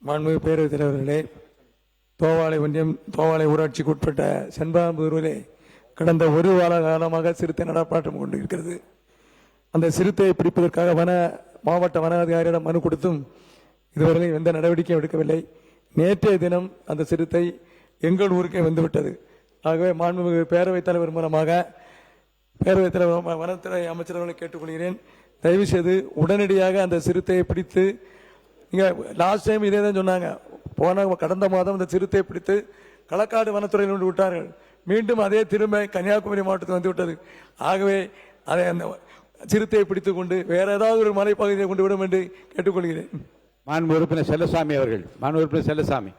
மாண்புமிகு பேரவைத் தலைவர்களே, தோவாளை ஒன்றியம் தோவாளை ஊராட்சிக்கு உட்பட்ட செண்பகம்புதூரிலே கடந்த ஒரு வார காலமாக சிறுத்தை நடப்பாட்டம் கொண்டிருக்கிறது. அந்த சிறுத்தையை பிடிப்பதற்காக மாவட்ட வன அதிகாரியிடம் மனு கொடுத்தும் இதுவரை எந்த நடவடிக்கையும் எடுக்கவில்லை. நேற்றைய தினம் அந்த சிறுத்தை எங்கள் ஊருக்கே வந்துவிட்டது. ஆகவே மாண்புமிகு பேரவைத் தலைவர் மூலமாக பேரவைத் தலைவர் வனத்துறை அமைச்சர்களை கேட்டுக்கொள்கிறேன், தயவு செய்து உடனடியாக அந்த சிறுத்தையை பிடித்து, நீங்க லாஸ்ட் டைம் இதே தான் சொன்னாங்க, கடந்த மாதம் அந்த சிறுத்தையை பிடித்து களக்காடு வனத்துறையில் கொண்டு விட்டார்கள். மீண்டும் அதே திரும்ப கன்னியாகுமரி மாவட்டத்தில் வந்து விட்டது. ஆகவே அதை அந்த சிறுத்தையை பிடித்துக் கொண்டு வேற ஏதாவது ஒரு மலைப்பகுதியை கொண்டு விடும் என்று கேட்டுக்கொள்கிறேன். மாண்பு உறுப்பினர் செல்லசாமி அவர்கள். மாண்பு உறுப்பினர் செல்லசாமி.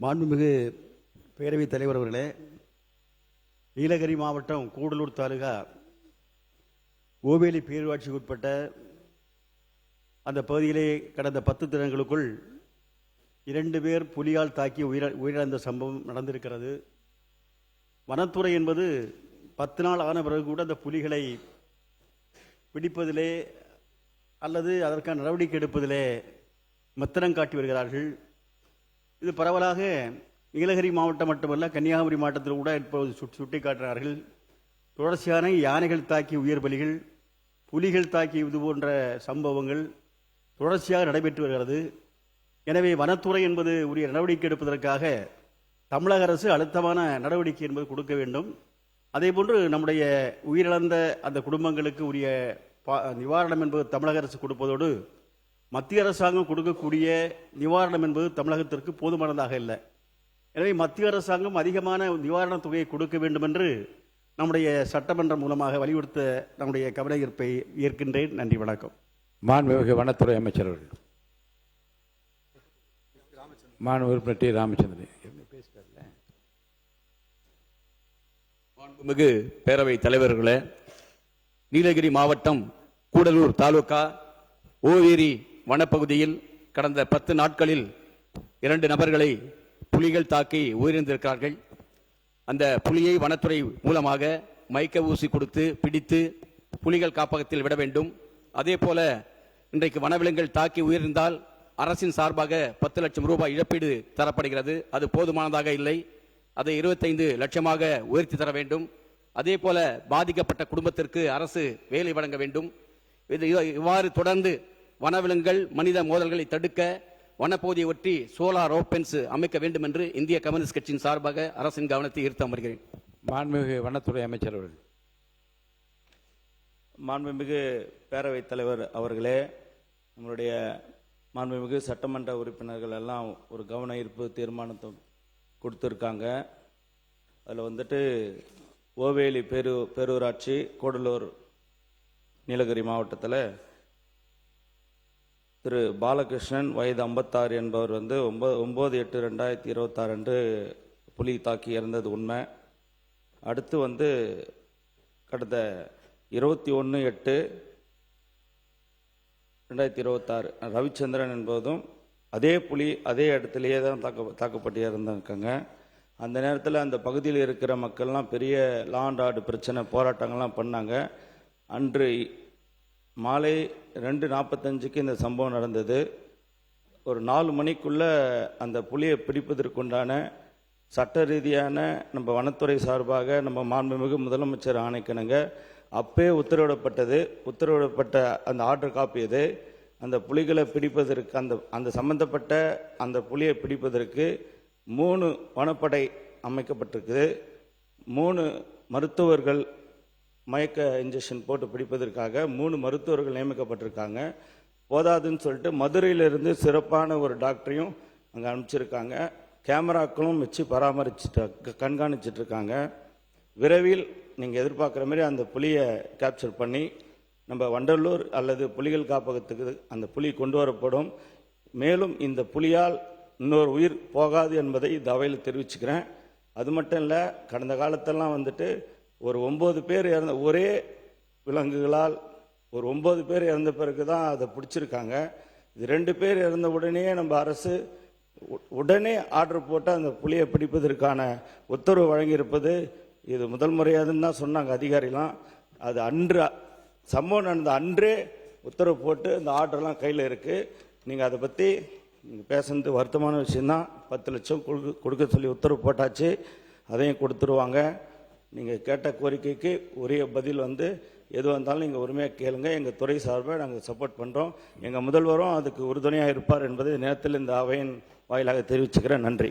மாண்புமிகு பேரவைத் தலைவர் அவர்களே, நீலகிரி மாவட்டம் கூடலூர் தாலுகா ஓவேலி பேரூராட்சிக்கு உட்பட்ட அந்த பகுதியிலே கடந்த 10 தினங்களுக்குள் 2 பேர் புலியால் தாக்கி உயிரிழந்த சம்பவம் நடந்திருக்கிறது. வனத்துறை என்பது 10 நாள் ஆன பிறகு கூட அந்த புலிகளை பிடிப்பதிலே அல்லது அதற்கான நடவடிக்கை எடுப்பதிலே மெத்தனம் காட்டி வருகிறார்கள். இது பரவலாக நீலகிரி மாவட்டம் மட்டுமல்ல, கன்னியாகுமரி மாவட்டத்தில் கூட இப்போது சுட்டி காட்டுகிறார்கள். தொடர்ச்சியான யானைகள் தாக்கி உயிர் பலிகள், புலிகள் தாக்கி இது போன்ற சம்பவங்கள் தொடர்ச்சியாக நடைபெற்று வருகிறது. எனவே வனத்துறை என்பது உரிய நடவடிக்கை எடுப்பதற்காக தமிழக அரசு அழுத்தமான நடவடிக்கை என்பது கொடுக்க வேண்டும். அதேபோன்று நம்முடைய உயிரிழந்த அந்த குடும்பங்களுக்கு உரிய நிவாரணம் என்பது தமிழக அரசு கொடுப்பதோடு மத்திய அரசாங்கம் கொடுக்கக்கூடிய நிவாரணம் என்பது தமிழகத்திற்கு போதுமானதாக இல்லை. எனவே மத்திய அரசாங்கம் அதிகமான நிவாரணத் தொகையை கொடுக்க வேண்டும் என்று நம்முடைய சட்டமன்றம் மூலமாக வலியுறுத்த நம்முடைய கவன ஈர்ப்பை ஏற்கின்றேன். நன்றி, வணக்கம். மாண்புமிகு வனத்துறை அமைச்சர் அவர்கள். மாண்பு உறுப்பினர் டி. ராமச்சந்திரன். மாண்புமிகு பேரவை தலைவர்களே, நீலகிரி மாவட்டம் கூடலூர் தாலுகா ஓவேரி வனப்பகுதியில் கடந்த 10 நாட்களில் 2 நபர்களை புலிகள் தாக்கி உயிரிழந்திருக்கிறார்கள். அந்த புலியை வனத்துறை மூலமாக மயக்க ஊசி கொடுத்து பிடித்து புலிகள் காப்பகத்தில் விட வேண்டும். அதே போல இன்றைக்கு வனவிலங்குகள் தாக்கி உயிரிழந்தால் அரசின் சார்பாக 10 லட்சம் ரூபாய் இழப்பீடு தரப்படுகிறது. அது போதுமானதாக இல்லை. அதை 25 லட்சமாக உயர்த்தி தர வேண்டும். அதே போல பாதிக்கப்பட்ட குடும்பத்திற்கு அரசு வேலை வழங்க வேண்டும். இவ்வாறு தொடர்ந்து வனவிலங்குகள் மனித மோதல்களை தடுக்க வனப்பகுதியை ஒட்டி சோலார் ஓபன்ஸ் அமைக்க வேண்டும் என்று இந்திய கம்யூனிஸ்ட் கட்சியின் சார்பாக அரசின் கவனத்தை ஈர்த்து அமர்கிறேன். மாண்புமிகு வனத்துறை அமைச்சர் அவர்கள். மாண்புமிகு பேரவைத் தலைவர் அவர்களே, நம்மளுடைய மாண்புமிகு சட்டமன்ற உறுப்பினர்கள் எல்லாம் ஒரு கவன ஈர்ப்பு தீர்மானத்தை கொடுத்துருக்காங்க. அதில் வந்துட்டு ஓவேலி பேரூராட்சி கூடலூர் நீலகிரி மாவட்டத்தில் திரு பாலகிருஷ்ணன் வயது 56 என்பவர் 9/8/2026 அன்று புலி தாக்கி இறந்தது உண்மை. அடுத்து கடந்த 21/8/2026 ரவிச்சந்திரன் என்பதும் அதே புலி அதே இடத்துலையே தான் தாக்கப்பட்டு இறந்திருக்காங்க. அந்த நேரத்தில் அந்த பகுதியில் இருக்கிற மக்கள்லாம் பெரிய லா அண்ட் ஆர்டர் பிரச்சனை போராட்டங்கள்லாம் பண்ணாங்க. அன்று மாலை 2:45க்கு இந்த சம்பவம் நடந்தது. ஒரு 4 மணிக்குள்ள அந்த புலியை பிடிப்பதற்குண்டான சட்ட ரீதியான நம்ம வனத்துறை சார்பாக நம்ம மாண்புமிகு முதலமைச்சர் ஆணைக்கிணங்க அப்பே உத்தரவிடப்பட்ட அந்த ஆர்டர் காப்பி இது. அந்த புலிகளை பிடிப்பதற்கு அந்த சம்பந்தப்பட்ட அந்த புலியை பிடிப்பதற்கு 3 வனப்படை அமைக்கப்பட்டிருக்குது. 3 மருத்துவர்கள் மயக்க இன்ஜெக்ஷன் போட்டு பிடிப்பதற்காக 3 மருத்துவர்கள் நியமிக்கப்பட்டிருக்காங்க. போதாதுன்னு சொல்லிட்டு மதுரையிலிருந்து சிறப்பான ஒரு டாக்டரையும் அங்கே அனுப்பிச்சிருக்காங்க. கேமராக்களும் வச்சு கண்காணிச்சிட்டு இருக்காங்க. விரைவில் நீங்கள் எதிர்பார்க்குற மாதிரி அந்த புலியை கேப்சர் பண்ணி நம்ம வண்டலூர் அல்லது புலிகள் காப்பகத்துக்கு அந்த புலி கொண்டு வரப்படும். மேலும் இந்த புலியால் இன்னொரு உயிர் போகாது என்பதை இந்த அவையில் தெரிவிச்சுக்கிறேன். அது மட்டும் இல்லை, கடந்த காலத்தெல்லாம் ஒரு 9 பேர் இறந்த ஒரே விலங்குகளால் ஒரு 9 பேர் இறந்த பிறகு தான் அதை பிடிச்சிருக்காங்க. இது 2 பேர் இறந்த உடனே நம்ம அரசு உடனே ஆர்டர் போட்டு அந்த புலியை பிடிப்பதற்கான உத்தரவு வழங்கியிருப்பது இது முதல் முறையாதுன்னு தான் சொன்னாங்க அதிகாரிலாம். அது சம்பவம் நடந்த அன்றே உத்தரவு போட்டு இந்த ஆர்டர்லாம் கையில் இருக்குது. நீங்கள் அதை பற்றி நீங்கள் பேசுனது வருத்தமான விஷயந்தான். 10 லட்சம் கொடுக்க சொல்லி உத்தரவு போட்டாச்சு, அதையும் கொடுத்துருவாங்க. நீங்கள் கேட்ட கோரிக்கைக்கு உரிய பதில் வந்து எது வந்தாலும் நீங்கள் உரிமையாக கேளுங்க. எங்கள் துறை சார்பாக நாங்கள் சப்போர்ட் பண்ணுறோம். எங்கள் முதல்வரும் அதுக்கு உறுதுணையாக இருப்பார் என்பதை நேரத்தில் இந்த அவையின் வாயிலாக தெரிவிச்சுக்கிறேன். நன்றி.